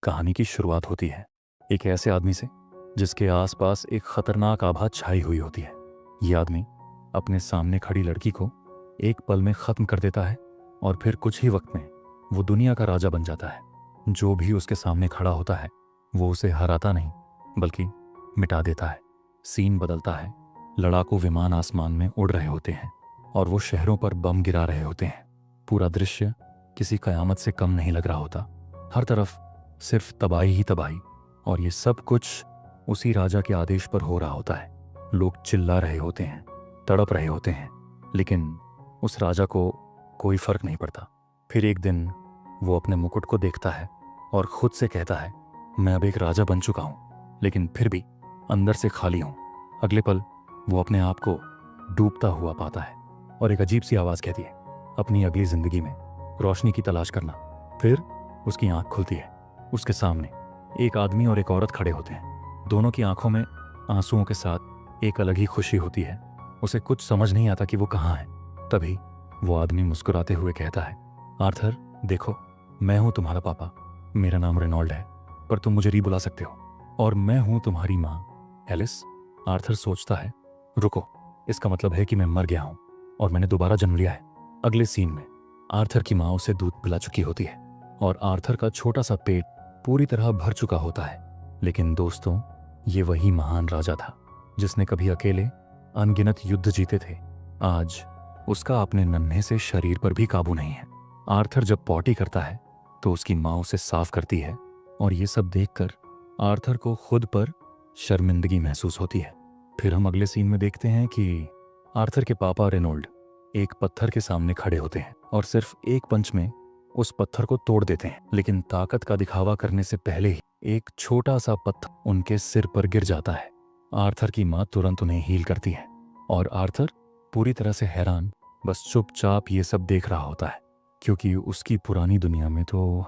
कहानी की शुरुआत होती है एक ऐसे आदमी से जिसके आसपास एक खतरनाक आभा छाई हुई होती है। ये आदमी अपने सामने खड़ी लड़की को एक पल में खत्म कर देता है और फिर कुछ ही वक्त में वो दुनिया का राजा बन जाता है। जो भी उसके सामने खड़ा होता है वो उसे हराता नहीं बल्कि मिटा देता है। सीन बदलता है। लड़ाकू विमान आसमान में उड़ रहे होते हैं और वो शहरों पर बम गिरा रहे होते हैं। पूरा दृश्य किसी कयामत से कम नहीं लग रहा होता। हर तरफ सिर्फ तबाही ही तबाही, और ये सब कुछ उसी राजा के आदेश पर हो रहा होता है। लोग चिल्ला रहे होते हैं, तड़प रहे होते हैं, लेकिन उस राजा को कोई फर्क नहीं पड़ता। फिर एक दिन वो अपने मुकुट को देखता है और खुद से कहता है, मैं अब एक राजा बन चुका हूँ, लेकिन फिर भी अंदर से खाली हूँ। अगले पल वो अपने आप को डूबता हुआ पाता है और एक अजीब सी आवाज़ कहती है, अपनी अगली जिंदगी में रोशनी की तलाश करना। फिर उसकी आंख खुलती है। उसके सामने एक आदमी और एक औरत खड़े होते हैं। दोनों की आंखों में आंसुओं के साथ एक अलग ही खुशी होती है। उसे कुछ समझ नहीं आता कि वो कहाँ है। तभी वो आदमी मुस्कुराते हुए कहता है, आर्थर देखो, मैं हूँ तुम्हारा पापा। मेरा नाम रेनॉल्ड है, पर तुम मुझे री बुला सकते हो। और मैं हूँ तुम्हारी माँ एलिस। आर्थर सोचता है, रुको, इसका मतलब है कि मैं मर गया हूँ और मैंने दोबारा जन्म लिया है। अगले सीन में आर्थर की माँ उसे दूध पिला चुकी होती है और आर्थर का छोटा सा पेट पूरी तरह भर चुका होता है। लेकिन दोस्तों, ये वही महान राजा था जिसने कभी अकेले अनगिनत युद्ध जीते थे। आज उसका अपने नन्हे से शरीर पर भी काबू नहीं है। आर्थर जब पॉटी करता है तो उसकी माँ उसे साफ करती है और ये सब देखकर आर्थर को खुद पर शर्मिंदगी महसूस होती है। फिर हम अगले सीन में देखते हैं कि आर्थर के पापा रेनॉल्ड एक पत्थर के सामने खड़े होते हैं और सिर्फ एक पंच में उस पत्थर को तोड़ देते हैं। लेकिन ताकत का दिखावा करने से पहले ही एक छोटा सा पत्थर उनके सिर पर गिर जाता है। आर्थर की माँ तुरंत उन्हें हील करती है और आर्थर पूरी तरह से हैरान बस चुपचाप ये सब देख रहा होता है, क्योंकि उसकी पुरानी दुनिया में तो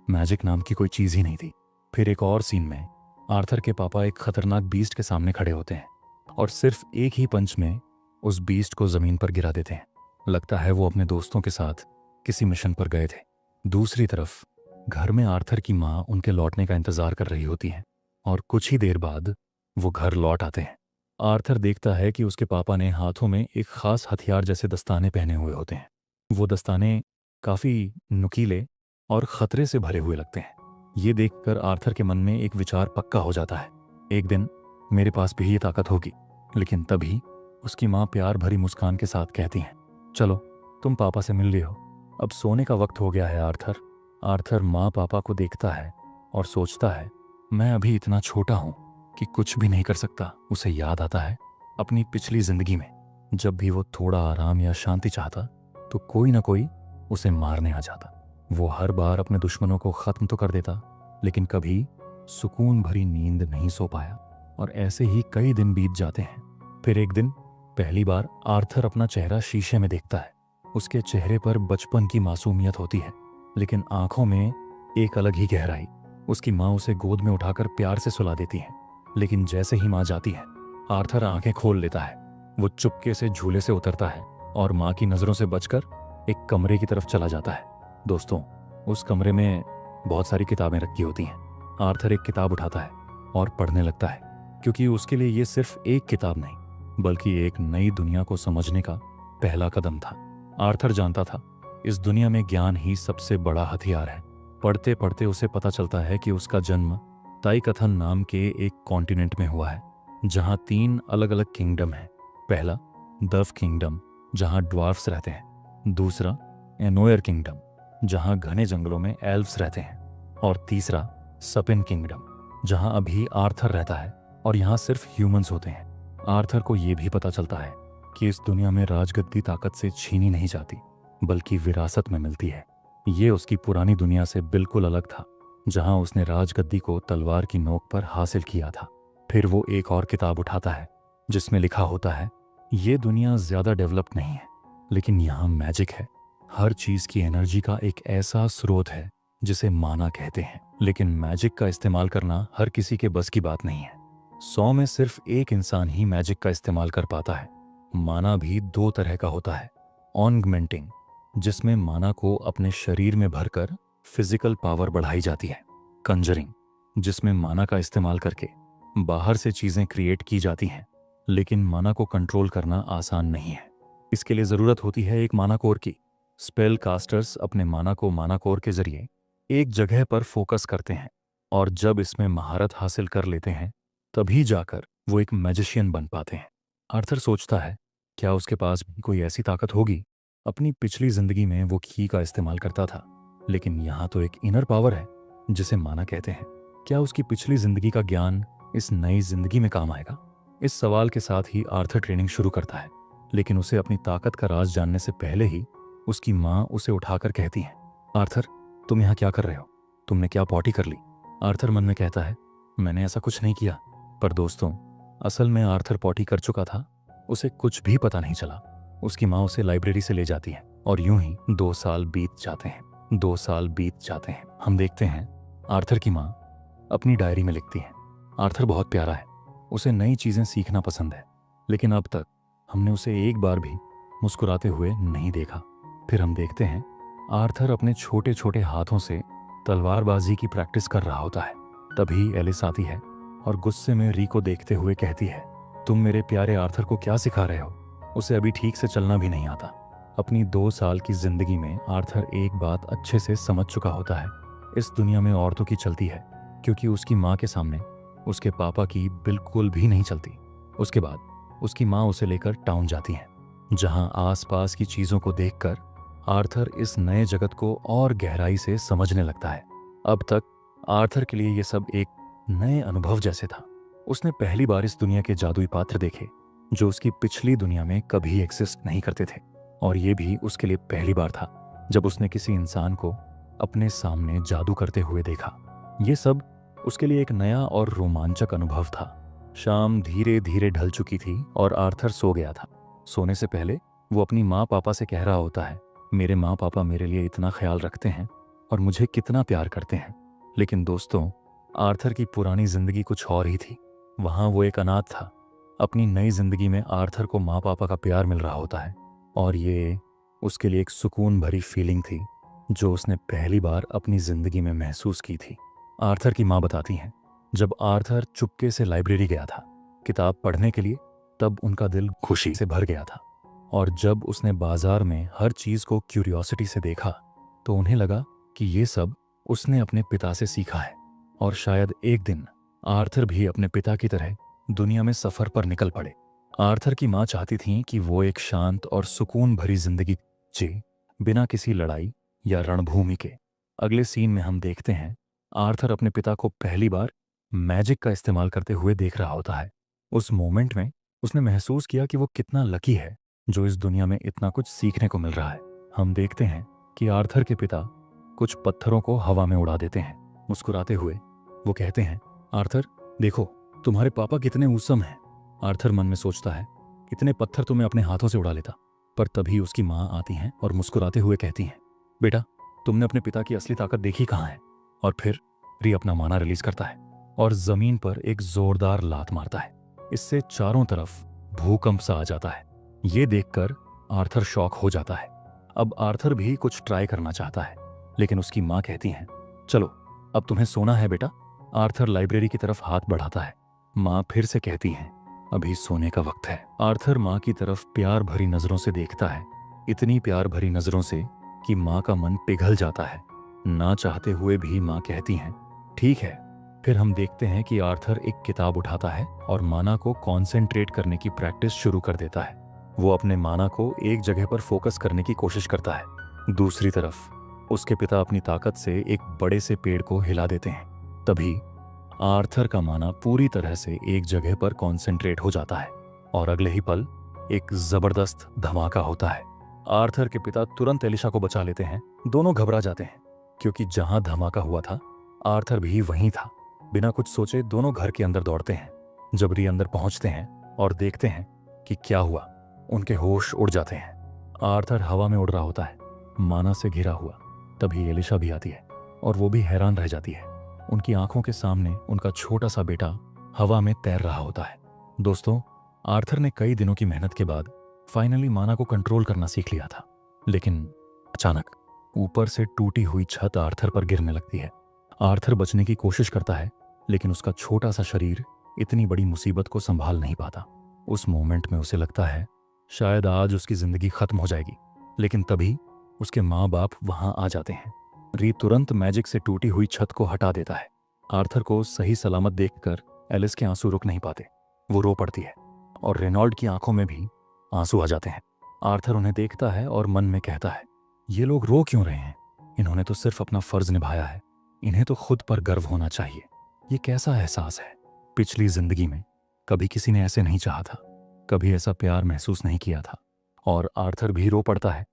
मैजिक नाम की कोई चीज़ ही नहीं थी। फिर एक और सीन में आर्थर के पापा एक खतरनाक बीस्ट के सामने खड़े होते हैं और सिर्फ एक ही पंच में उस बीस्ट को जमीन पर गिरा देते हैं। लगता है वो अपने दोस्तों के साथ किसी मिशन पर गए थे। दूसरी तरफ घर में आर्थर की माँ उनके लौटने का इंतजार कर रही होती है और कुछ ही देर बाद वो घर लौट आते हैं। आर्थर देखता है कि उसके पापा ने हाथों में एक खास हथियार जैसे दस्ताने पहने हुए होते हैं। वो दस्ताने काफी नुकीले और खतरे से भरे हुए लगते हैं। ये देखकर आर्थर के मन में एक विचार पक्का हो जाता है, एक दिन मेरे पास भी ये ताकत होगी। लेकिन तभी उसकी माँ प्यार भरी मुस्कान के साथ कहती हैं, चलो तुम पापा से मिल लिए हो, अब सोने का वक्त हो गया है आर्थर। आर्थर माँ पापा को देखता है और सोचता है, मैं अभी इतना छोटा हूँ कि कुछ भी नहीं कर सकता। उसे याद आता है अपनी पिछली जिंदगी में जब भी वो थोड़ा आराम या शांति चाहता तो कोई ना कोई उसे मारने आ जाता। वो हर बार अपने दुश्मनों को खत्म तो कर देता, लेकिन कभी सुकून भरी नींद नहीं सो पाया और ऐसे ही कई दिन बीत जाते हैं। फिर एक दिन पहली बार आर्थर अपना चेहरा शीशे में देखता है। उसके चेहरे पर बचपन की मासूमियत होती है, लेकिन आंखों में एक अलग ही गहराई। उसकी माँ उसे गोद में उठाकर प्यार से सुला देती है, लेकिन जैसे ही माँ जाती है आर्थर आंखें खोल लेता है। वो चुपके से झूले से उतरता है और माँ की नज़रों से बचकर एक कमरे की तरफ चला जाता है। दोस्तों, उस कमरे में बहुत सारी किताबें रखी होती हैं। आर्थर एक किताब उठाता है और पढ़ने लगता है, क्योंकि उसके लिए ये सिर्फ एक किताब नहीं बल्कि एक नई दुनिया को समझने का पहला कदम था। आर्थर जानता था इस दुनिया में ज्ञान ही सबसे बड़ा हथियार है। पढ़ते पढ़ते उसे पता चलता है कि उसका जन्म ताइकथन नाम के एक कॉन्टिनेंट में हुआ है, जहाँ 3 अलग अलग किंगडम हैं। पहला दर्फ किंगडम, जहाँ ड्वार्फ्स रहते हैं। दूसरा एनोयर किंगडम, जहाँ घने जंगलों में एल्व्स रहते हैं। और तीसरा सपिन किंगडम, जहाँ अभी आर्थर रहता है और यहाँ सिर्फ ह्यूमंस होते हैं। आर्थर को ये भी पता चलता है कि इस दुनिया में राजगद्दी ताकत से छीनी नहीं जाती बल्कि विरासत में मिलती है। ये उसकी पुरानी दुनिया से बिल्कुल अलग था, जहाँ उसने राजगद्दी को तलवार की नोक पर हासिल किया था। फिर वो एक और किताब उठाता है जिसमें लिखा होता है, ये दुनिया ज्यादा डेवलप नहीं है, लेकिन यहाँ मैजिक है। हर चीज की एनर्जी का एक ऐसा स्रोत है जिसे माना कहते हैं, लेकिन मैजिक का इस्तेमाल करना हर किसी के बस की बात नहीं है। 100 में सिर्फ एक इंसान ही मैजिक का इस्तेमाल कर पाता है। माना भी 2 तरह का होता है, ऑनगमेंटिंग, जिसमें माना को अपने शरीर में भरकर फिजिकल पावर बढ़ाई जाती है, कंजरिंग, जिसमें माना का इस्तेमाल करके बाहर से चीजें क्रिएट की जाती हैं। लेकिन माना को कंट्रोल करना आसान नहीं है। इसके लिए जरूरत होती है एक माना कोर की। स्पेल कास्टर्स अपने माना को माना कोर के जरिए एक जगह पर फोकस करते हैं, और जब इसमें महारत हासिल कर लेते हैं तभी जाकर वो एक मैजिशियन बन पाते हैं। आर्थर सोचता है, क्या उसके पास भी कोई ऐसी ताकत होगी? अपनी पिछली जिंदगी में वो की का इस्तेमाल करता था, लेकिन यहाँ तो एक इनर पावर है जिसे माना कहते हैं। क्या उसकी पिछली जिंदगी का ज्ञान इस नई जिंदगी में काम आएगा? इस सवाल के साथ ही आर्थर ट्रेनिंग शुरू करता है, लेकिन उसे अपनी ताकत का राज जानने से पहले ही उसकी माँ उसे उठाकर कहती है, आर्थर, तुम यहाँ क्या कर रहे हो? तुमने क्या पॉटी कर ली? आर्थर मन में कहता है, मैंने ऐसा कुछ नहीं किया। पर दोस्तों, असल में आर्थर पॉटी कर चुका था, उसे कुछ भी पता नहीं चला। उसकी माँ उसे लाइब्रेरी से ले जाती है और यूं ही 2 साल बीत जाते हैं। 2 साल बीत जाते हैं। हम देखते हैं आर्थर की माँ अपनी डायरी में लिखती है, आर्थर बहुत प्यारा है, उसे नई चीजें सीखना पसंद है, लेकिन अब तक हमने उसे एक बार भी मुस्कुराते हुए नहीं देखा। फिर हम देखते हैं आर्थर अपने छोटे छोटे हाथों से तलवारबाजी की प्रैक्टिस कर रहा होता है। तभी एलिस आती है और गुस्से में री को देखते हुए कहती है, तुम मेरे प्यारे आर्थर को क्या सिखा रहे हो? उसे अभी ठीक से चलना भी नहीं आता। अपनी 2 साल की जिंदगी में आर्थर एक बात अच्छे से समझ चुका होता है, इस दुनिया में औरतों की चलती है, क्योंकि उसकी माँ के सामने उसके पापा की बिल्कुल भी नहीं चलती। उसके बाद उसकी माँ उसे लेकर टाउन जाती है, जहाँ आसपास की चीज़ों को देखकर आर्थर इस नए जगत को और गहराई से समझने लगता है। अब तक आर्थर के लिए ये सब एक नए अनुभव जैसे था। उसने पहली बार इस दुनिया के जादुई पात्र देखे जो उसकी पिछली दुनिया में कभी एग्जिस्ट नहीं करते थे, और ये भी उसके लिए पहली बार था जब उसने किसी इंसान को अपने सामने जादू करते हुए देखा। ये सब उसके लिए एक नया और रोमांचक अनुभव था। शाम धीरे धीरे ढल चुकी थी और आर्थर सो गया था। सोने से पहले वो अपनी माँ पापा से कह रहा होता है, मेरे माँ पापा मेरे लिए इतना ख्याल रखते हैं और मुझे कितना प्यार करते हैं। लेकिन दोस्तों, आर्थर की पुरानी जिंदगी कुछ और ही थी। वहाँ वो एक अनाथ था। अपनी नई जिंदगी में आर्थर को माँ पापा का प्यार मिल रहा होता है, और ये उसके लिए एक सुकून भरी फीलिंग थी जो उसने पहली बार अपनी जिंदगी में महसूस की थी। आर्थर की माँ बताती हैं, जब आर्थर चुपके से लाइब्रेरी गया था किताब पढ़ने के लिए, तब उनका दिल खुशी से भर गया था। और जब उसने बाजार में हर चीज को क्यूरियोसिटी से देखा तो उन्हें लगा कि ये सब उसने अपने पिता से सीखा है, और शायद एक दिन आर्थर भी अपने पिता की तरह दुनिया में सफर पर निकल पड़े। आर्थर की माँ चाहती थी कि वो एक शांत और सुकून भरी जिंदगी जिए, बिना किसी लड़ाई या रणभूमि के। अगले सीन में हम देखते हैं आर्थर अपने पिता को पहली बार मैजिक का इस्तेमाल करते हुए देख रहा होता है। उस मोमेंट में उसने महसूस किया कि वो कितना लकी है जो इस दुनिया में इतना कुछ सीखने को मिल रहा है। हम देखते हैं कि आर्थर के पिता कुछ पत्थरों को हवा में उड़ा देते हैं। मुस्कुराते हुए वो कहते हैं, आर्थर देखो, तुम्हारे पापा कितने ऊसम हैं। आर्थर मन में सोचता है, इतने पत्थर तो मैं अपने हाथों से उड़ा लेता। पर तभी उसकी माँ आती हैं और मुस्कुराते हुए कहती हैं, बेटा, तुमने अपने पिता की असली ताकत देखी कहाँ है? और फिर री अपना माना रिलीज करता है और जमीन पर एक जोरदार लात मारता है। इससे चारों तरफ भूकंप सा आ जाता है। ये देखकर आर्थर शॉक हो जाता है। अब आर्थर भी कुछ ट्राई करना चाहता है, लेकिन उसकी माँ कहती हैं, चलो अब तुम्हें सोना है बेटा। आर्थर लाइब्रेरी की तरफ हाथ बढ़ाता है। माँ फिर से कहती हैं, अभी सोने का वक्त है। आर्थर माँ की तरफ प्यार भरी नजरों से देखता है, इतनी प्यार भरी नजरों से कि माँ का मन पिघल जाता है। ना चाहते हुए भी माँ कहती हैं, ठीक है। फिर हम देखते हैं कि आर्थर एक किताब उठाता है और माना को कॉन्सेंट्रेट करने की प्रैक्टिस शुरू कर देता है। वो अपने माना को एक जगह पर फोकस करने की कोशिश करता है। दूसरी तरफ उसके पिता अपनी ताकत से एक बड़े से पेड़ को हिला देते हैं। तभी आर्थर का माना पूरी तरह से एक जगह पर कॉन्सेंट्रेट हो जाता है और अगले ही पल एक जबरदस्त धमाका होता है। आर्थर के पिता तुरंत एलिशा को बचा लेते हैं। दोनों घबरा जाते हैं क्योंकि जहां धमाका हुआ था आर्थर भी वहीं था। बिना कुछ सोचे दोनों घर के अंदर दौड़ते हैं। जब री अंदर पहुंचते हैं और देखते हैं कि क्या हुआ, उनके होश उड़ जाते हैं। आर्थर हवा में उड़ रहा होता है, माना से घिरा हुआ। तभी एलिशा भी आती है और वो भी हैरान रह जाती है। उनकी आंखों के सामने उनका छोटा सा बेटा हवा में तैर रहा होता है। दोस्तों, आर्थर ने कई दिनों की मेहनत के बाद फाइनली माना को कंट्रोल करना सीख लिया था, लेकिन अचानक ऊपर से टूटी हुई छत आर्थर पर गिरने लगती है। आर्थर बचने की कोशिश करता है, लेकिन उसका छोटा सा शरीर इतनी बड़ी मुसीबत को संभाल नहीं पाता। उस मोमेंट में उसे लगता है शायद आज उसकी जिंदगी खत्म हो जाएगी, लेकिन तभी उसके माँ बाप वहां आ जाते हैं। री तुरंत मैजिक से टूटी हुई छत को हटा देता है। आर्थर को सही सलामत देखकर एलिस के आंसू रुक नहीं पाते। वो रो पड़ती है और रेनॉल्ड की आंखों में भी आंसू आ जाते हैं। आर्थर उन्हें देखता है और मन में कहता है, ये लोग रो क्यों रहे हैं? इन्होंने तो सिर्फ अपना फर्ज निभाया है, इन्हें तो खुद पर गर्व होना चाहिए। ये कैसा एहसास है? पिछली जिंदगी में कभी किसी ने ऐसे नहीं चाहा था, कभी ऐसा प्यार महसूस नहीं किया था। और आर्थर भी रो पड़ता है।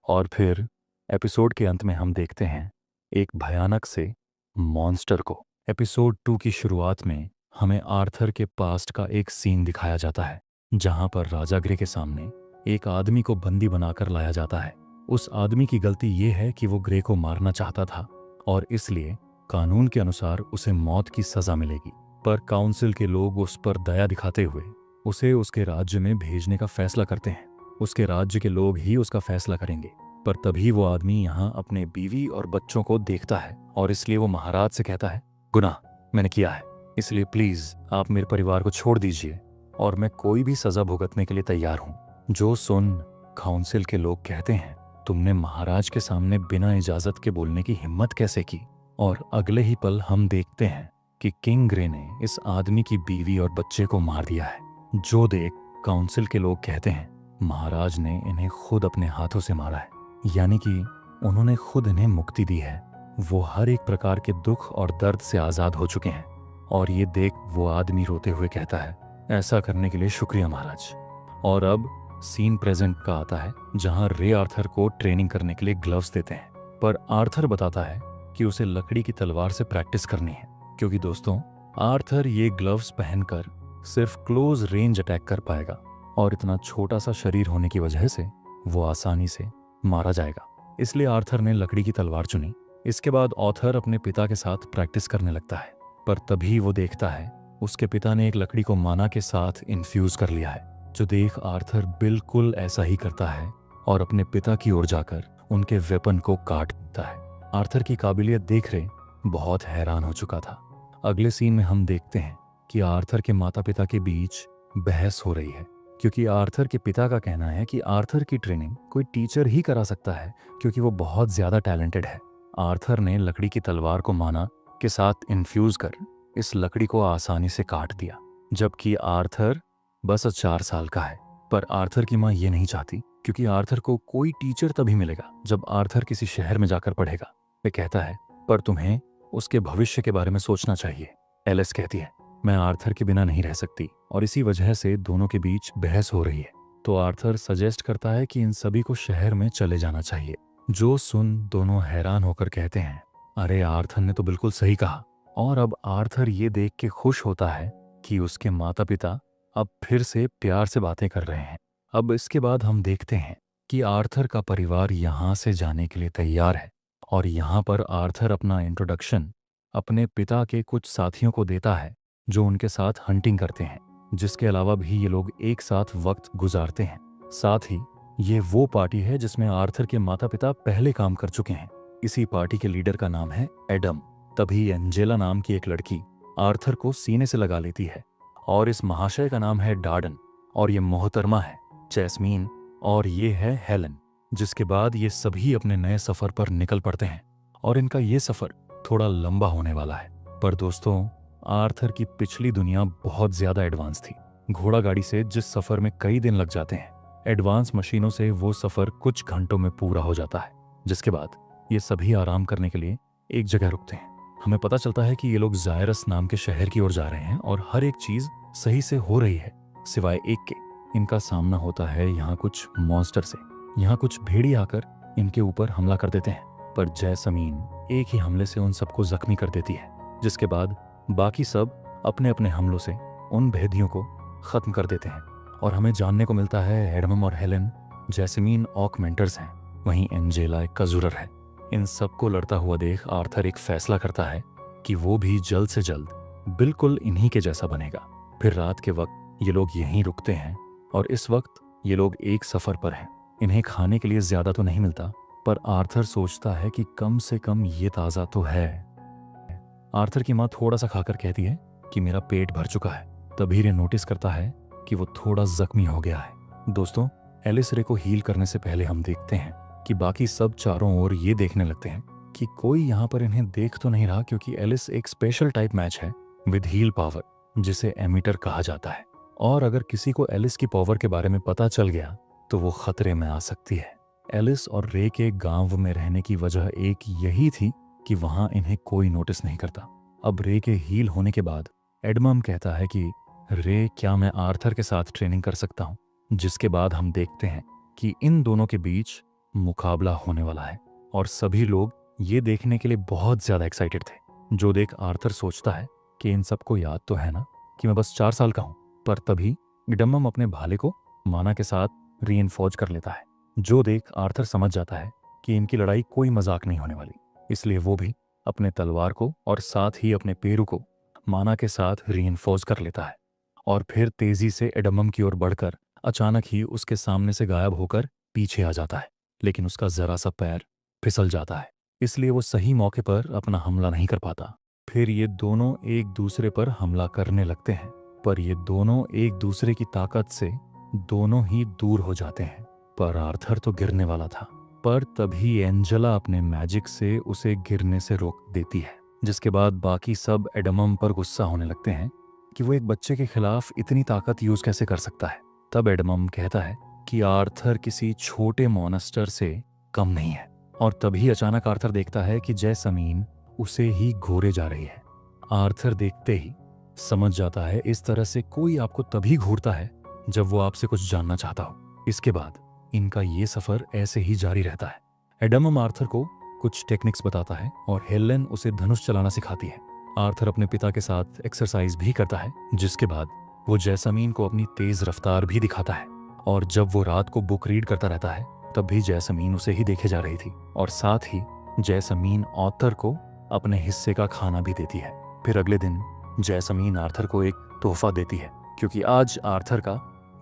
और फिर एपिसोड के अंत में हम देखते हैं एक भयानक से मॉन्स्टर को। एपिसोड 2 की शुरुआत में हमें आर्थर के पास्ट का एक सीन दिखाया जाता है, जहां पर राजा ग्रे के सामने एक आदमी को बंदी बनाकर लाया जाता है। उस आदमी की गलती ये है कि वो ग्रे को मारना चाहता था और इसलिए कानून के अनुसार उसे मौत की सजा मिलेगी। पर काउंसिल के लोग उस पर दया दिखाते हुए उसे उसके राज्य में भेजने का फैसला करते हैं। उसके राज्य के लोग ही उसका फैसला करेंगे। पर तभी वो आदमी यहाँ अपने बीवी और बच्चों को देखता है और इसलिए वो महाराज से कहता है, गुनाह मैंने किया है, इसलिए प्लीज आप मेरे परिवार को छोड़ दीजिए और मैं कोई भी सजा भुगतने के लिए तैयार हूँ। जो सुन काउंसिल के लोग कहते हैं, तुमने महाराज के सामने बिना इजाजत के बोलने की हिम्मत कैसे की? और अगले ही पल हम देखते हैं कि किंग ग्रे ने इस आदमी की बीवी और बच्चे को मार दिया है। जो देख काउंसिल के लोग कहते हैं, महाराज ने इन्हें खुद अपने हाथों से मारा है, यानी कि उन्होंने खुद इन्हें मुक्ति दी है। वो हर एक प्रकार के दुख और दर्द से आज़ाद हो चुके हैं। और ये देख वो आदमी रोते हुए कहता है, ऐसा करने के लिए शुक्रिया महाराज। और अब सीन प्रेजेंट का आता है, जहां रे आर्थर को ट्रेनिंग करने के लिए ग्लव्स देते हैं। पर आर्थर बताता है कि उसे लकड़ी की तलवार से प्रैक्टिस करनी है, क्योंकि दोस्तों आर्थर ये ग्लव्स पहनकर सिर्फ क्लोज रेंज अटैक कर पाएगा और इतना छोटा सा शरीर होने की वजह से वो आसानी से मारा जाएगा। इसलिए आर्थर ने लकड़ी की तलवार चुनी। इसके बाद ऑथर अपने पिता के साथ प्रैक्टिस करने लगता है, पर तभी वो देखता है उसके पिता ने एक लकड़ी को माना के साथ इन्फ्यूज कर लिया है। जो देख आर्थर बिल्कुल ऐसा ही करता है और अपने पिता की ओर जाकर उनके वेपन को काट देता है। आर्थर की काबिलियत देख रे बहुत हैरान हो चुका था। अगले सीन में हम देखते हैं कि आर्थर के माता पिता के बीच बहस हो रही है, क्योंकि आर्थर के पिता का कहना है कि आर्थर की ट्रेनिंग कोई टीचर ही करा सकता है, क्योंकि वो बहुत ज्यादा टैलेंटेड है। आर्थर ने लकड़ी की तलवार को माना के साथ इन्फ्यूज कर इस लकड़ी को आसानी से काट दिया, जबकि आर्थर बस 4 साल का है। पर आर्थर की माँ ये नहीं चाहती, क्योंकि आर्थर को कोई टीचर तभी मिलेगा जब आर्थर किसी शहर में जाकर पढ़ेगा। वे कहता है, पर तुम्हें उसके भविष्य के बारे में सोचना चाहिए। एलिस कहती है, मैं आर्थर के बिना नहीं रह सकती, और इसी वजह से दोनों के बीच बहस हो रही है। तो आर्थर सजेस्ट करता है कि इन सभी को शहर में चले जाना चाहिए। जो सुन दोनों हैरान होकर कहते हैं, अरे आर्थर ने तो बिल्कुल सही कहा। और अब आर्थर ये देख के खुश होता है कि उसके माता पिता अब फिर से प्यार से बातें कर रहे हैं। अब इसके बाद हम देखते हैं कि आर्थर का परिवार यहाँ से जाने के लिए तैयार है, और यहाँ पर आर्थर अपना इंट्रोडक्शन अपने पिता के कुछ साथियों को देता है जो उनके साथ हंटिंग करते हैं। जिसके अलावा भी ये लोग एक साथ वक्त गुजारते हैं। साथ ही ये वो पार्टी है जिसमें आर्थर के माता पिता पहले काम कर चुके हैं। इसी पार्टी के लीडर का नाम है एडम। तभी एंजेला नाम की एक लड़की आर्थर को सीने से लगा लेती है, और इस महाशय का नाम है डार्डन, और ये मोहतरमा है जैस्मीन, और ये है हेलन। जिसके बाद ये सभी अपने नए सफर पर निकल पड़ते हैं, और इनका ये सफर थोड़ा लंबा होने वाला है। पर दोस्तों आर्थर की पिछली दुनिया बहुत ज्यादा एडवांस थी। घोड़ा गाड़ी से जिस सफर में कई दिन लग जाते हैं, एडवांस मशीनों से वो सफर कुछ घंटों में पूरा हो जाता है। जिसके बाद ये सभी आराम करने के लिए एक जगह रुकते हैं। हमें पता चलता है कि ये लोग जायरस नाम के शहर की ओर जा रहे हैं, और हर एक चीज सही से हो रही है सिवाय एक के। इनका सामना होता है यहाँ कुछ मॉन्स्टर से। यहाँ कुछ भेड़ी आकर इनके ऊपर हमला कर देते हैं, पर जैस्मीन एक ही हमले से उन सबको जख्मी कर देती है। जिसके बाद बाकी सब अपने अपने हमलों से उन भेदियों को खत्म कर देते हैं, और हमें जानने को मिलता है एडम और हेलन जैस्मीन ऑकमेंटर्स हैं, वहीं एंजेला एक कजूरर है। इन सबको लड़ता हुआ देख आर्थर एक फैसला करता है कि वो भी जल्द से जल्द बिल्कुल इन्हीं के जैसा बनेगा। फिर रात के वक्त ये लोग यहीं रुकते हैं, और इस वक्त ये लोग एक सफर पर हैं। इन्हें खाने के लिए ज्यादा तो नहीं मिलता, पर आर्थर सोचता है कि कम से कम ये ताज़ा तो है। आर्थर की माँ थोड़ा सा खाकर कहती है कि मेरा पेट भर चुका है। तभी रे नोटिस करता है कि वो थोड़ा जख्मी हो गया है। दोस्तों, एलिस रे को हील करने से पहले हम देखते हैं कि बाकी सब चारों ओर ये देखने लगते हैं कि कोई यहाँ पर इन्हें देख तो नहीं रहा, क्योंकि एलिस एक स्पेशल टाइप मैच है विद हील पावर, जिसे एमिटर कहा जाता है। और अगर किसी को एलिस की पावर के बारे में पता चल गया तो वो खतरे में आ सकती है। एलिस और रे के गांव में रहने की वजह एक यही थी कि वहां इन्हें कोई नोटिस नहीं करता। अब रे के हील होने के बाद एडमम कहता है कि रे, क्या मैं आर्थर के साथ ट्रेनिंग कर सकता हूँ? जिसके बाद हम देखते हैं कि इन दोनों के बीच मुकाबला होने वाला है और सभी लोग ये देखने के लिए बहुत ज्यादा एक्साइटेड थे। जो देख आर्थर सोचता है कि इन सबको याद तो है ना कि मैं बस 4 साल का हूँ। पर तभी एडमम अपने भाले को माना के साथ रीइंफोर्ज कर लेता है। जो देख आर्थर समझ जाता है कि इनकी लड़ाई कोई मजाक नहीं होने वाली, इसलिए वो भी अपने तलवार को और साथ ही अपने पेरू को माना के साथ रीइंफोर्ज कर लेता है और फिर तेजी से एडमम की ओर बढ़कर अचानक ही उसके सामने से गायब होकर पीछे आ जाता है। लेकिन उसका जरा सा पैर फिसल जाता है, इसलिए वो सही मौके पर अपना हमला नहीं कर पाता। फिर ये दोनों एक दूसरे पर हमला करने लगते हैं, पर ये दोनों एक दूसरे की ताकत से दोनों ही दूर हो जाते हैं। पर आर्थर तो गिरने वाला था, पर तभी एंजेला अपने मैजिक से उसे गिरने से रोक देती है। जिसके बाद बाकी सब एडमम पर गुस्सा होने लगते हैं कि वो एक बच्चे के खिलाफ इतनी ताकत यूज कैसे कर सकता है। तब एडमम कहता है कि आर्थर किसी छोटे मॉन्स्टर से कम नहीं है। और तभी अचानक आर्थर देखता है कि जैसमीन उसे ही घूरे जा रही है। आर्थर देखते ही समझ जाता है इस तरह से कोई आपको तभी घूरता है जब वो आपसे कुछ जानना चाहता हो। इसके बाद इनका ये सफर ऐसे ही जारी रहता है। एडमम आर्थर को कुछ टेक्निक्स बताता है और हेलेन उसे धनुष चलाना सिखाती है। आर्थर अपने पिता के साथ एक्सरसाइज भी करता है, जिसके बाद वो जैसमीन को अपनी तेज रफ्तार भी दिखाता है। और जब वो रात को बुक रीड करता रहता है तब भी जैसमीन उसे ही देखे जा रही थी और साथ ही जैसमीन आर्थर को अपने हिस्से का खाना भी देती है। फिर अगले दिन जैसमीन आर्थर को एक तोहफा देती है क्योंकि आज आर्थर का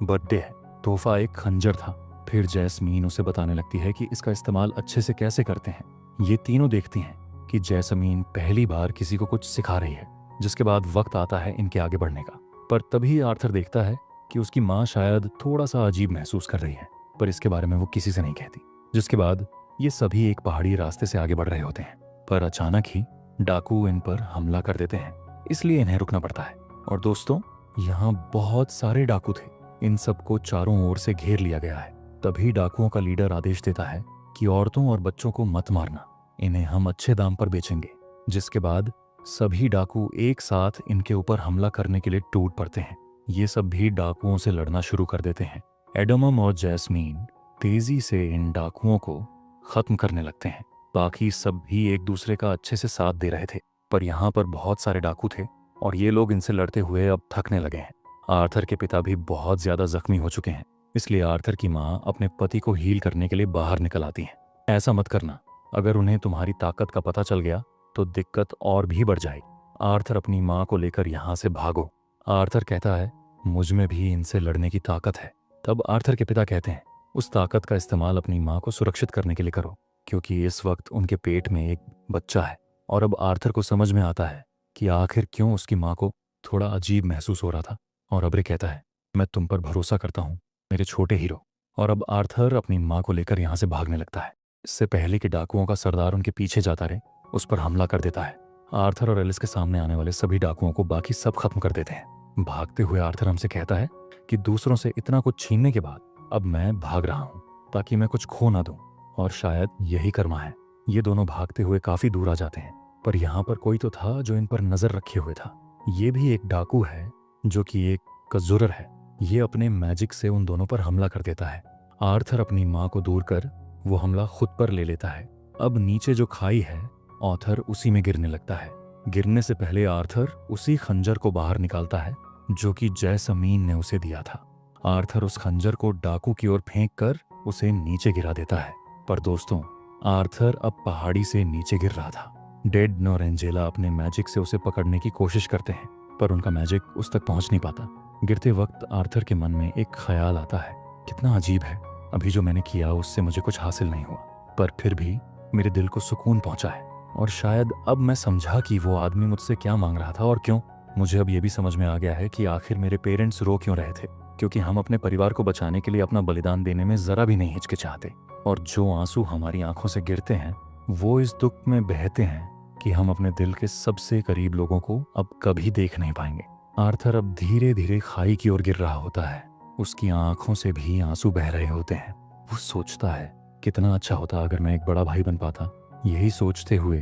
बर्थडे है। तोहफा एक खंजर था। फिर जैस्मीन उसे बताने लगती है कि इसका इस्तेमाल अच्छे से कैसे करते हैं। ये तीनों देखती हैं कि जैस्मीन पहली बार किसी को कुछ सिखा रही है, जिसके बाद वक्त आता है इनके आगे बढ़ने का। पर तभी आर्थर देखता है कि उसकी माँ शायद थोड़ा सा अजीब महसूस कर रही है, पर इसके बारे में वो किसी से नहीं कहती। जिसके बाद ये सभी एक पहाड़ी रास्ते से आगे बढ़ रहे होते हैं, पर अचानक ही डाकू इन पर हमला कर देते हैं, इसलिए इन्हें रुकना पड़ता है। और दोस्तों, यहाँ बहुत सारे डाकू थे। इन सबको चारों ओर से घेर लिया गया है। तभी डाकुओं का लीडर आदेश देता है कि औरतों और बच्चों को मत मारना, इन्हें हम अच्छे दाम पर बेचेंगे। जिसके बाद सभी डाकू एक साथ इनके ऊपर हमला करने के लिए टूट पड़ते हैं। ये सब भी डाकुओं से लड़ना शुरू कर देते हैं। एडमम और जैस्मीन तेजी से इन डाकुओं को खत्म करने लगते हैं। बाकी सब भी एक दूसरे का अच्छे से साथ दे रहे थे, पर यहाँ पर बहुत सारे डाकू थे और ये लोग इनसे लड़ते हुए अब थकने लगे हैं। आर्थर के पिता भी बहुत ज्यादा जख्मी हो चुके हैं, इसलिए आर्थर की माँ अपने पति को हील करने के लिए बाहर निकल आती है। ऐसा मत करना, अगर उन्हें तुम्हारी ताकत का पता चल गया तो दिक्कत और भी बढ़ जाएगी। आर्थर अपनी माँ को लेकर यहाँ से भागो। आर्थर कहता है मुझ में भी इनसे लड़ने की ताकत है। तब आर्थर के पिता कहते हैं उस ताकत का इस्तेमाल अपनी माँ को सुरक्षित करने के लिए करो, क्योंकि इस वक्त उनके पेट में एक बच्चा है। और अब आर्थर को समझ में आता है कि आखिर क्यों उसकी माँ को थोड़ा अजीब महसूस हो रहा था। और अब्रे कहता है मैं तुम पर भरोसा करता हूँ मेरे छोटे हीरो। और अब आर्थर अपनी माँ को लेकर यहाँ से भागने लगता है। इससे पहले कि डाकुओं का सरदार उनके पीछे जाता रहे, उस पर हमला कर देता है। आर्थर और एलिस के सामने आने वाले सभी डाकुओं को बाकी सब खत्म कर देते हैं। भागते हुए आर्थर हमसे कहता है कि दूसरों से इतना कुछ छीनने के बाद अब मैं भाग रहा हूँ ताकि मैं कुछ खो ना दूं, और शायद यही कर्मा है। ये दोनों भागते हुए काफी दूर आ जाते हैं, पर यहाँ पर कोई तो था जो इन पर नजर रखे हुए था। ये भी एक डाकू है जो कि एक कजुरर है। ये अपने मैजिक से उन दोनों पर हमला कर देता है। आर्थर अपनी माँ को दूर कर वो हमला खुद पर ले लेता है। अब नीचे जो खाई है, आर्थर उसी में गिरने लगता है। गिरने से पहले आर्थर उसी खंजर को बाहर निकालता है जो कि जैसमीन ने उसे दिया था। आर्थर उस खंजर को डाकू की ओर फेंक कर उसे नीचे गिरा देता है। पर दोस्तों, आर्थर अब पहाड़ी से नीचे गिर रहा था। डेड और एंजेला अपने मैजिक से उसे पकड़ने की कोशिश करते हैं, पर उनका मैजिक उस तक पहुंच नहीं पाता। गिरते वक्त आर्थर के मन में एक ख्याल आता है, कितना अजीब है, अभी जो मैंने किया उससे मुझे कुछ हासिल नहीं हुआ, पर फिर भी मेरे दिल को सुकून पहुंचा है। और शायद अब मैं समझा कि वो आदमी मुझसे क्या मांग रहा था और क्यों। मुझे अब ये भी समझ में आ गया है कि आखिर मेरे पेरेंट्स रो क्यों रहे थे, क्योंकि हम अपने परिवार को बचाने के लिए अपना बलिदान देने में ज़रा भी नहीं हिचकिचाते। और जो आंसू हमारी आंखों से गिरते हैं वो इस दुख में बहते हैं कि हम अपने दिल के सबसे करीब लोगों को अब कभी देख नहीं पाएंगे। आर्थर अब धीरे धीरे खाई की ओर गिर रहा होता है। उसकी आंखों से भी आंसू बह रहे होते हैं। वो सोचता है, कितना अच्छा होता अगर मैं एक बड़ा भाई बन पाता। यही सोचते हुए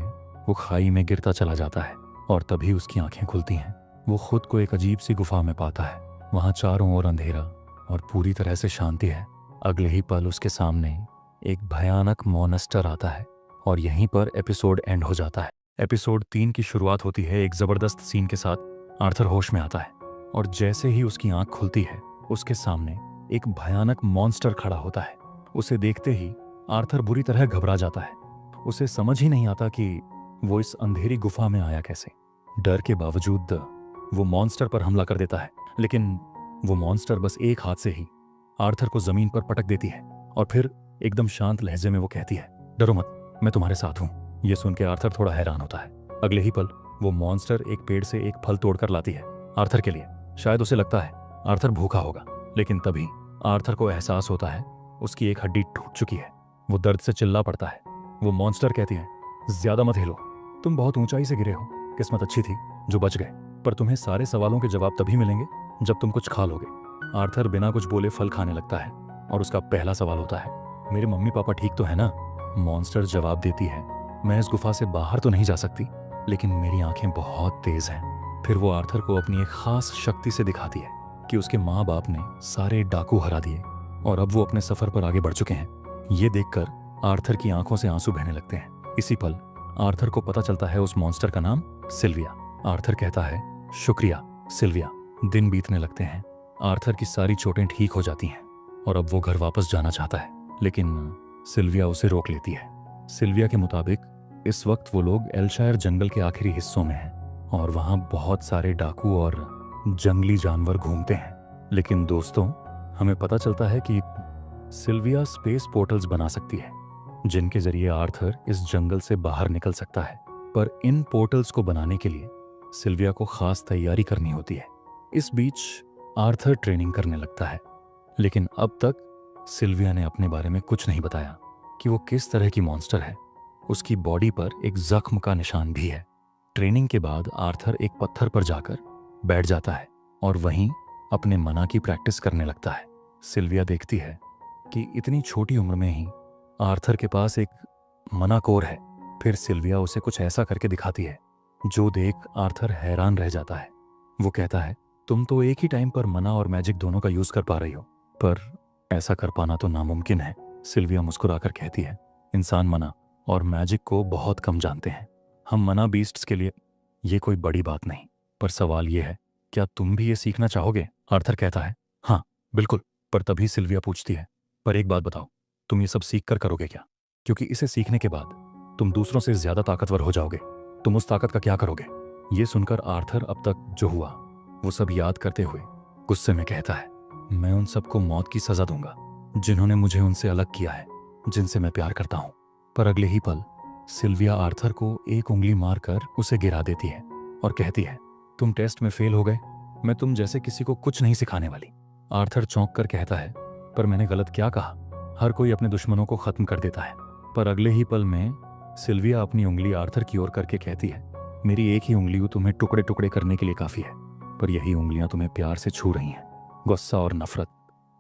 वो खाई में गिरता चला जाता है और तभी उसकी आंखें खुलती हैं। वो खुद को एक अजीब सी गुफा में पाता है। वहाँ चारों ओर अंधेरा और पूरी तरह से शांति है। अगले ही पल उसके सामने एक भयानक मॉन्स्टर आता है और यहीं पर एपिसोड एंड हो जाता है। एपिसोड 3 की शुरुआत होती है एक जबरदस्त सीन के साथ। आर्थर होश में आता है और जैसे ही उसकी आंख खुलती है उसके सामने एक भयानक मॉन्स्टर खड़ा होता है। उसे देखते ही आर्थर बुरी तरह घबरा जाता है। उसे समझ ही नहीं आता कि वो इस अंधेरी गुफा में आया कैसे। डर के बावजूद वो मॉन्स्टर पर हमला कर देता है, लेकिन वो मॉन्स्टर बस एक हाथ से ही आर्थर को जमीन पर पटक देती है और फिर एकदम शांत लहजे में वो कहती है, डरो मत, मैं तुम्हारे साथ हूँ। ये सुन के आर्थर थोड़ा हैरान होता है। अगले ही पल वो मॉन्स्टर एक पेड़ से एक फल तोड़कर लाती है आर्थर के लिए। शायद उसे लगता है आर्थर भूखा होगा, लेकिन तभी आर्थर को एहसास होता है उसकी एक हड्डी टूट चुकी है। वो दर्द से चिल्ला पड़ता है। वो मॉन्स्टर कहती है, ज्यादा मत हिलो, तुम बहुत ऊंचाई से गिरे हो। किस्मत अच्छी थी जो बच गए, पर तुम्हें सारे सवालों के जवाब तभी मिलेंगे जब तुम कुछ खा लोगे। आर्थर बिना कुछ बोले फल खाने लगता है और उसका पहला सवाल होता है, मेरे मम्मी पापा ठीक तो है ना? मॉन्स्टर जवाब देती है, मैं इस गुफा से बाहर तो नहीं जा सकती, लेकिन मेरी आंखें बहुत तेज हैं। फिर वो आर्थर को अपनी एक खास शक्ति से दिखाती है कि उसके माँ बाप ने सारे डाकू हरा दिए और अब वो अपने सफर पर आगे बढ़ चुके हैं। ये देखकर आर्थर की आंखों से आंसू बहने लगते हैं। इसी पल आर्थर को पता चलता है उस मॉन्स्टर का नाम सिल्विया। आर्थर कहता है, शुक्रिया सिल्विया। दिन बीतने लगते हैं। आर्थर की सारी चोटें ठीक हो जाती हैं और अब वो घर वापस जाना चाहता है, लेकिन सिल्विया उसे रोक लेती है। सिल्विया के मुताबिक इस वक्त वो लोग एल्शायर जंगल के आखिरी हिस्सों में हैं और वहाँ बहुत सारे डाकू और जंगली जानवर घूमते हैं। लेकिन दोस्तों, हमें पता चलता है कि सिल्विया स्पेस पोर्टल्स बना सकती है जिनके जरिए आर्थर इस जंगल से बाहर निकल सकता है। पर इन पोर्टल्स को बनाने के लिए सिल्विया को खास तैयारी करनी होती है। इस बीच आर्थर ट्रेनिंग करने लगता है, लेकिन अब तक सिल्विया ने अपने बारे में कुछ नहीं बताया कि वो किस तरह की मॉन्स्टर है। उसकी बॉडी पर एक जख्म का निशान भी है। ट्रेनिंग के बाद आर्थर एक पत्थर पर जाकर बैठ जाता है और वहीं अपने मना की प्रैक्टिस करने लगता है। सिल्विया देखती है कि इतनी छोटी उम्र में ही आर्थर के पास एक मना कोर है। फिर सिल्विया उसे कुछ ऐसा करके दिखाती है जो देख आर्थर हैरान रह जाता है। वो कहता है, तुम तो एक ही टाइम पर मना और मैजिक दोनों का यूज कर पा रही हो, पर ऐसा कर पाना तो नामुमकिन है। सिल्विया मुस्कुराकर कहती है, इंसान मना और मैजिक को बहुत कम जानते हैं। हम मना बीस्ट्स के लिए ये कोई बड़ी बात नहीं, पर सवाल ये है, क्या तुम भी ये सीखना चाहोगे? आर्थर कहता है, हाँ बिल्कुल। पर तभी सिल्विया पूछती है, पर एक बात बताओ, तुम ये सब सीख कर करोगे क्या? क्योंकि इसे सीखने के बाद तुम दूसरों से ज्यादा ताकतवर हो जाओगे। तुम उस ताकत का क्या करोगे? ये सुनकर आर्थर अब तक जो हुआ वो सब याद करते हुए गुस्से में कहता है, मैं उन सबको मौत की सजा दूंगा जिन्होंने मुझे उनसे अलग किया है, जिनसे मैं प्यार करता हूँ। पर अगले ही पल सिल्विया आर्थर को एक उंगली मारकर उसे गिरा देती है और कहती है, तुम टेस्ट में फेल हो गए, मैं तुम जैसे किसी को कुछ नहीं सिखाने वाली। आर्थर चौंक कर कहता है, पर मैंने गलत क्या कहा? हर कोई अपने दुश्मनों को खत्म कर देता है। पर अगले ही पल में सिल्विया अपनी उंगली आर्थर की ओर करके कहती है, मेरी एक ही उंगली तुम्हें टुकड़े टुकड़े करने के लिए काफी है, पर यही उंगलियां तुम्हें प्यार से छू रही हैं। गुस्सा और नफरत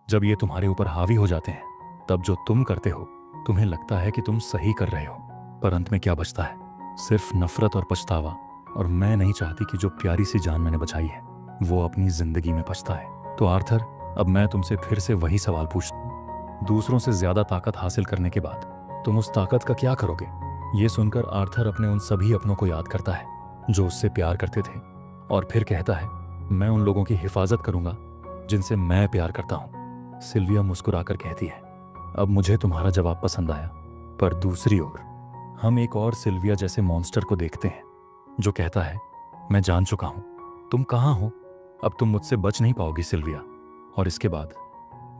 जब ये तुम्हारे ऊपर हावी हो जाते हैं, तब जो तुम करते हो तुम्हें लगता है कि तुम सही कर रहे हो, पर अंत में क्या बचता है? सिर्फ नफरत और पछतावा। और मैं नहीं चाहती कि जो प्यारी सी जान मैंने बचाई है वो अपनी जिंदगी में पछता है। तो आर्थर, अब मैं तुमसे फिर से वही सवाल पूछता हूं, दूसरों से ज्यादा ताकत हासिल करने के बाद तुम उस ताकत का क्या करोगे? ये सुनकर आर्थर अपने उन सभी अपनों को याद करता है जो उससे प्यार करते थे और फिर कहता है, मैं उन लोगों की हिफाजत करूंगा जिनसे मैं प्यार करता हूं। सिल्विया मुस्कुराकर कहती है, अब मुझे तुम्हारा जवाब पसंद आया। पर दूसरी ओर हम एक और सिल्विया जैसे मॉन्स्टर को देखते हैं जो कहता है, मैं जान चुका हूं तुम कहां हो, अब तुम मुझसे बच नहीं पाओगी सिल्विया। और इसके बाद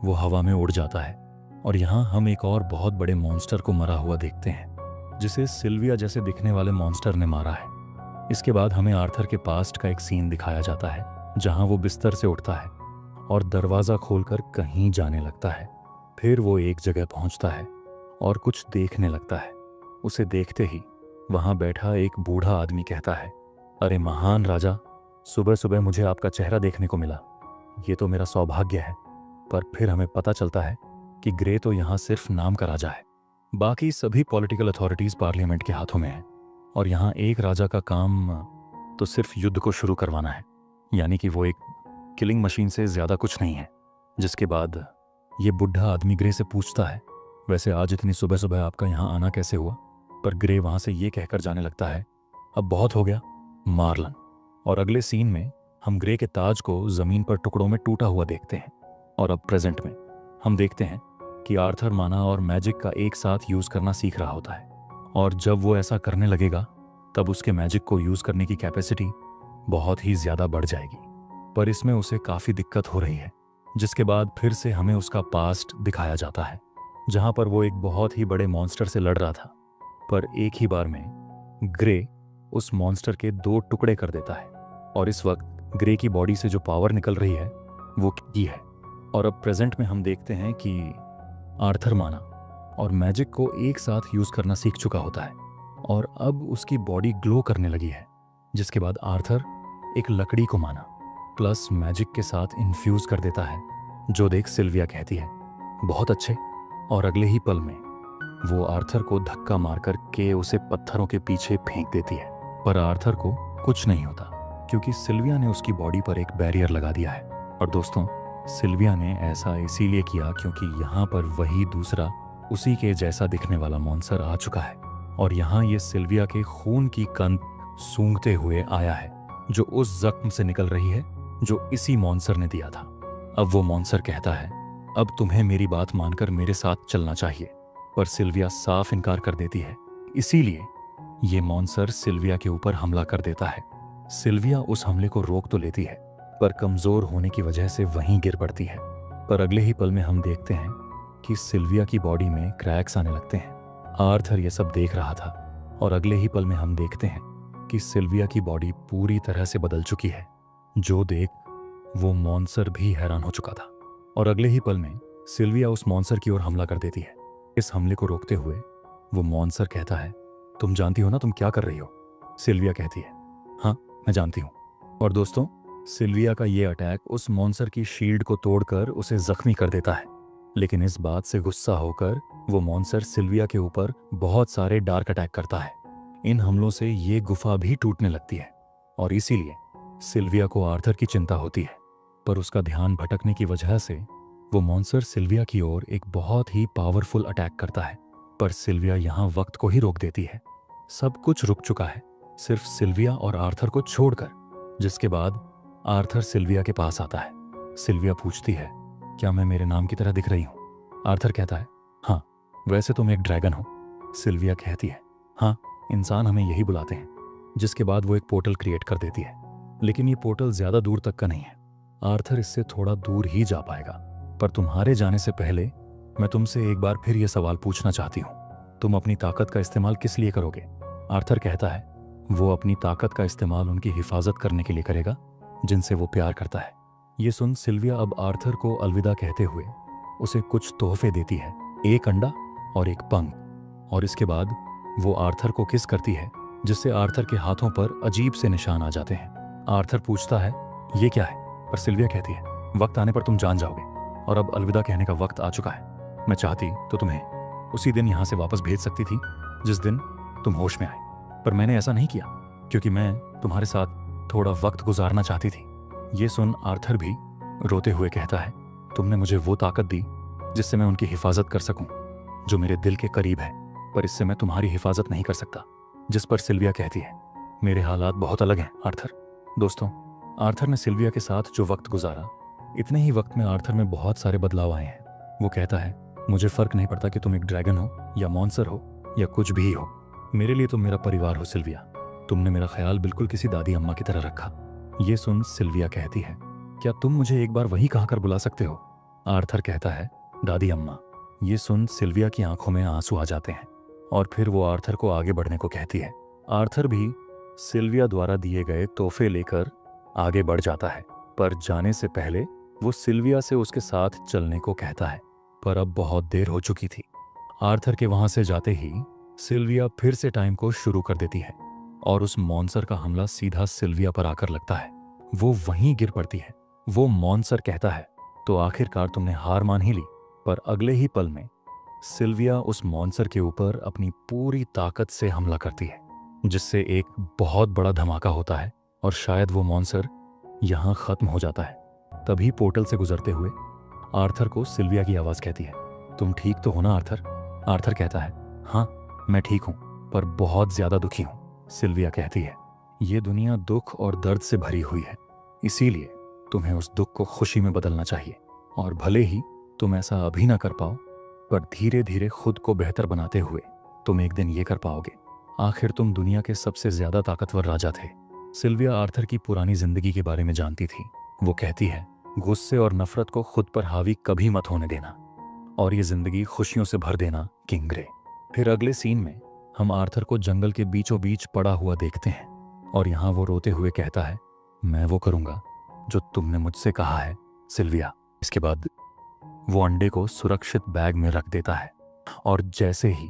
वो हवा में उड़ जाता है और यहां हम एक और बहुत बड़े मॉन्स्टर को मरा हुआ देखते हैं। जिसे सिल्विया जैसे दिखने वाले मॉन्स्टर ने मारा है। इसके बाद हमें आर्थर के पास्ट का एक सीन दिखाया जाता है जहां वो बिस्तर से उठता है और दरवाज़ा खोलकर कहीं जाने लगता है। फिर वो एक जगह पहुंचता है और कुछ देखने लगता है। उसे देखते ही वहां बैठा एक बूढ़ा आदमी कहता है, अरे महान राजा, सुबह सुबह मुझे आपका चेहरा देखने को मिला। ये तो मेरा सौभाग्य है। पर फिर हमें पता चलता है कि ग्रे तो यहाँ सिर्फ नाम का राजा है। बाकी सभी पॉलिटिकल अथॉरिटीज पार्लियामेंट के हाथों में है और यहाँ एक राजा का काम तो सिर्फ युद्ध को शुरू करवाना है, यानी कि वो एक किलिंग मशीन से ज़्यादा कुछ नहीं है। जिसके बाद ये बुढ़ा आदमी ग्रे से पूछता है, वैसे आज इतनी सुबह सुबह आपका यहाँ आना कैसे हुआ? पर ग्रे वहाँ से ये कहकर जाने लगता है, अब बहुत हो गया, मार्लन। और अगले सीन में हम ग्रे के ताज को ज़मीन पर टुकड़ों में टूटा हुआ देखते हैं। और अब प्रेजेंट में हम देखते हैं कि आर्थर माना और मैजिक का एक साथ यूज़ करना सीख रहा होता है और जब वो ऐसा करने लगेगा तब उसके मैजिक को यूज़ करने की कैपेसिटी बहुत ही ज़्यादा बढ़ जाएगी। पर इसमें उसे काफ़ी दिक्कत हो रही है। जिसके बाद फिर से हमें उसका पास्ट दिखाया जाता है जहाँ पर वो एक बहुत ही बड़े मॉन्स्टर से लड़ रहा था। पर एक ही बार में ग्रे उस मॉन्स्टर के 2 टुकड़े कर देता है और इस वक्त ग्रे की बॉडी से जो पावर निकल रही है वो की है। और अब प्रेजेंट में हम देखते हैं कि आर्थर माना और मैजिक को एक साथ यूज़ करना सीख चुका होता है और अब उसकी बॉडी ग्लो करने लगी है। जिसके बाद आर्थर एक लकड़ी को माना प्लस मैजिक के साथ इन्फ्यूज कर देता है, जो देख सिल्विया कहती है, बहुत अच्छे। और अगले ही पल में वो आर्थर को धक्का मारकर के उसे पत्थरों के पीछे फेंक देती है। पर आर्थर को कुछ नहीं होता क्योंकि सिल्विया ने उसकी बॉडी पर एक बैरियर लगा दिया है। और दोस्तों, सिल्विया ने ऐसा इसीलिए किया क्योंकि यहाँ पर वही दूसरा उसी के जैसा दिखने वाला मॉन्स्टर आ चुका है और यहाँ ये सिल्विया के खून की कंद सूंघते हुए आया है जो उस जख्म से निकल रही है जो इसी मॉन्स्टर ने दिया था। अब वो मॉन्स्टर कहता है, अब तुम्हें मेरी बात मानकर मेरे साथ चलना चाहिए। पर सिल्विया साफ इनकार कर देती है। इसीलिए ये मॉन्स्टर सिल्विया के ऊपर हमला कर देता है। सिल्विया उस हमले को रोक तो लेती है पर कमजोर होने की वजह से वहीं गिर पड़ती है। पर अगले ही पल में हम देखते हैं कि सिल्विया की बॉडी में क्रैक्स आने लगते हैं। आर्थर ये सब देख रहा था और अगले ही पल में हम देखते हैं कि सिल्विया की बॉडी पूरी तरह से बदल चुकी है, जो देख वो मॉन्स्टर भी हैरान हो चुका था। और अगले ही पल में सिल्विया उस मॉन्स्टर की ओर हमला कर देती है। इस हमले को रोकते हुए वो मॉन्स्टर कहता है, तुम जानती हो ना तुम क्या कर रही हो? सिल्विया कहती है, हाँ मैं जानती हूँ। और दोस्तों, सिल्विया का ये अटैक उस मॉन्स्टर की शील्ड को तोड़कर उसे जख्मी कर देता है। लेकिन इस बात से गुस्सा होकर वो मॉन्स्टर सिल्विया के ऊपर बहुत सारे डार्क अटैक करता है। इन हमलों से ये गुफा भी टूटने लगती है और इसीलिए सिल्विया को आर्थर की चिंता होती है। पर उसका ध्यान भटकने की वजह से वो मॉन्स्टर सिल्विया की ओर एक बहुत ही पावरफुल अटैक करता है। पर सिल्विया यहाँ वक्त को ही रोक देती है। सब कुछ रुक चुका है सिर्फ सिल्विया और आर्थर को छोड़कर। जिसके बाद आर्थर सिल्विया के पास आता है। सिल्विया पूछती है, क्या मैं मेरे नाम की तरह दिख रही हूँ? आर्थर कहता है, हाँ वैसे तुम एक ड्रैगन हो। सिल्विया कहती है, हाँ इंसान हमें यही बुलाते हैं। जिसके बाद वो एक पोर्टल क्रिएट कर देती है, लेकिन ये पोर्टल ज्यादा दूर तक का नहीं है। आर्थर इससे थोड़ा दूर ही जा पाएगा। पर तुम्हारे जाने से पहले मैं तुमसे एक बार फिर ये सवाल पूछना चाहती हूँ, तुम अपनी ताकत का इस्तेमाल किस लिए करोगे? आर्थर कहता है, वो अपनी ताकत का इस्तेमाल उनकी हिफाजत करने के लिए करेगा जिनसे वो प्यार करता है। ये सुन सिल्विया अब आर्थर को अलविदा कहते हुए उसे कुछ तोहफे देती है, एक अंडा और एक पंख। और इसके बाद वो आर्थर को किस करती है जिससे आर्थर के हाथों पर अजीब से निशान आ जाते हैं। आर्थर पूछता है, ये क्या है? पर सिल्विया कहती है, वक्त आने पर तुम जान जाओगे और अब अलविदा कहने का वक्त आ चुका है। मैं चाहती तो तुम्हें उसी दिन यहाँ से वापस भेज सकती थी जिस दिन तुम होश में आए, पर मैंने ऐसा नहीं किया क्योंकि मैं तुम्हारे साथ थोड़ा वक्त गुजारना चाहती थी। ये सुन आर्थर भी रोते हुए कहता है, तुमने मुझे वो ताकत दी जिससे मैं उनकी हिफाजत कर सकूं जो मेरे दिल के करीब है, पर इससे मैं तुम्हारी हिफाजत नहीं कर सकता। जिस पर सिल्विया कहती है, मेरे हालात बहुत अलग हैं आर्थर। दोस्तों, आर्थर ने सिल्विया के साथ जो वक्त गुजारा, इतने ही वक्त में आर्थर में बहुत सारे बदलाव आए हैं। वो कहता है, मुझे फर्क नहीं पड़ता कि तुम एक ड्रैगन हो या मॉन्स्टर हो या कुछ भी हो, मेरे लिए तुम मेरा परिवार हो सिल्विया। तुमने मेरा ख्याल बिल्कुल किसी दादी अम्मा की तरह रखा। ये सुन सिल्विया कहती है, क्या तुम मुझे एक बार वही कहकर बुला सकते हो? आर्थर कहता है, दादी अम्मा। ये सुन सिल्विया की आंखों में आंसू आ जाते हैं और फिर वो आर्थर को आगे बढ़ने को कहती है। आर्थर भी सिल्विया द्वारा दिए गए तोहफे लेकर आगे बढ़ जाता है, पर जाने से पहले वो सिल्विया से उसके साथ चलने को कहता है। पर अब बहुत देर हो चुकी थी। आर्थर के वहां से जाते ही सिल्विया फिर से टाइम को शुरू कर देती है और उस मॉन्स्टर का हमला सीधा सिल्विया पर आकर लगता है। वो वहीं गिर पड़ती है। वो मॉन्स्टर कहता है, तो आखिरकार तुमने हार मान ही ली। पर अगले ही पल में सिल्विया उस मॉन्स्टर के ऊपर अपनी पूरी ताकत से हमला करती है, जिससे एक बहुत बड़ा धमाका होता है और शायद वो मॉन्स्टर यहां खत्म हो जाता है। तभी पोर्टल से गुजरते हुए आर्थर को सिल्विया की आवाज कहती है, तुम ठीक तो हो ना आर्थर? आर्थर कहता है, हाँ मैं ठीक हूं, पर बहुत ज्यादा दुखी हूं। सिल्विया कहती है, ये दुनिया दुख और दर्द से भरी हुई है, इसीलिए तुम्हें उस दुख को खुशी में बदलना चाहिए। और भले ही तुम ऐसा अभी ना कर पाओ, पर धीरे धीरे खुद को बेहतर बनाते हुए तुम एक दिन ये कर पाओगे। आखिर तुम दुनिया के सबसे ज्यादा ताकतवर राजा थे। सिल्विया आर्थर की पुरानी जिंदगी के बारे में जानती थी। वो कहती है, गुस्से और नफरत को खुद पर हावी कभी मत होने देना और ये जिंदगी खुशियों से भर देना, किंग ग्रे। फिर अगले सीन में हम आर्थर को जंगल के बीचों बीच पड़ा हुआ देखते हैं और यहाँ वो रोते हुए कहता है, मैं वो करूंगा जो तुमने मुझसे कहा है सिल्विया। इसके बाद वो अंडे को सुरक्षित बैग में रख देता है और जैसे ही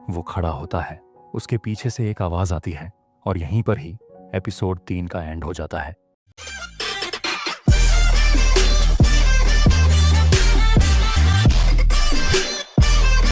वो खड़ा होता है उसके पीछे से एक आवाज आती है और यहीं पर ही एपिसोड 3 का एंड हो जाता है।